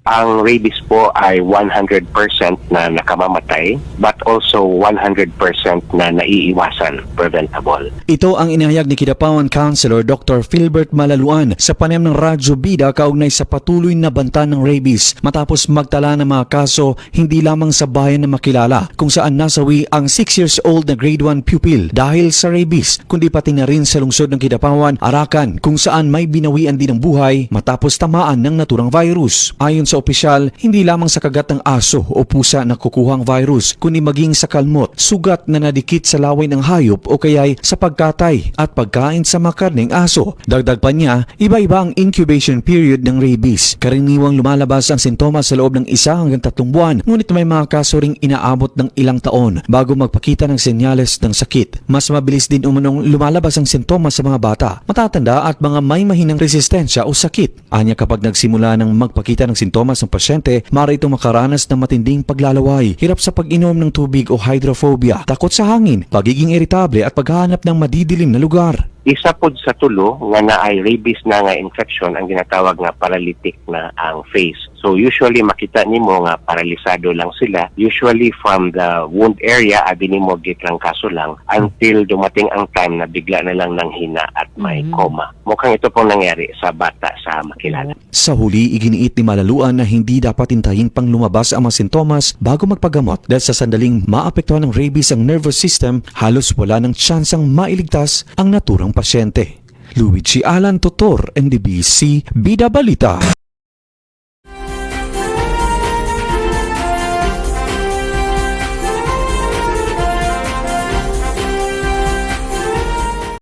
Ang rabies po ay 100% na nakamamatay but also 100% na naiiwasan, preventable. Ito ang inihayag ni Kidapawan Councilor Dr. Philbert Malaluan sa panayam ng Radyo Bida kaugnay sa patuloy na banta ng rabies matapos magtala ng mga kaso hindi lamang sa bayan na makilala kung saan nasawi ang 6 years old na grade 1 pupil dahil sa rabies, kundi pati na rin sa lungsod ng Kidapawan, Arakan kung saan may binawian din ng buhay matapos tamaan ng naturang virus. Ayon sa opisyal, hindi lamang sa kagat ng aso o pusa na kukuhang virus, kundi maging sa kalmot, sugat na nadikit sa laway ng hayop o kaya'y sa pagkatay at pagkain sa makarneng aso. Dagdag pa niya, iba-iba ang incubation period ng rabies. Karaniwang lumalabas ang sintomas sa loob ng 1 hanggang 3 buwan, ngunit may mga kaso ring inaabot ng ilang taon bago magpakita ng senyales ng sakit. Mas mabilis din umanong lumalabas ang sintomas sa mga bata, matatanda at mga may mahinang resistensya o sakit. Anya kapag nagsimula ng magpakita ng sintomas ng pasyente, maaari itong makaranas ng matinding paglalaway, hirap sa pag-inom ng tubig o hydrophobia, takot sa hangin, pagiging iritable at paghahanap ng madidilim na lugar. Isa pod sa tulo nga naay rabies na nga infection ang ginatawag nga paralytic na ang face. So usually makita nimo nga paralisado lang sila. Usually from the wound area abi nimo gitrangkaso lang until dumating ang time na bigla na lang nanghina at may coma. Mukhang ito pong nangyari sa bata sa makilala. Sa huli, iginiit ni Malaluan na hindi dapat hintayin pang lumabas ang mga sintomas bago magpagamot dahil sa sandaling maapektuhan ng rabies ang nervous system, halos wala ng tsansang mailigtas ang naturang pasyente. Luigi Alan Totor, NDBC, Bida Balita.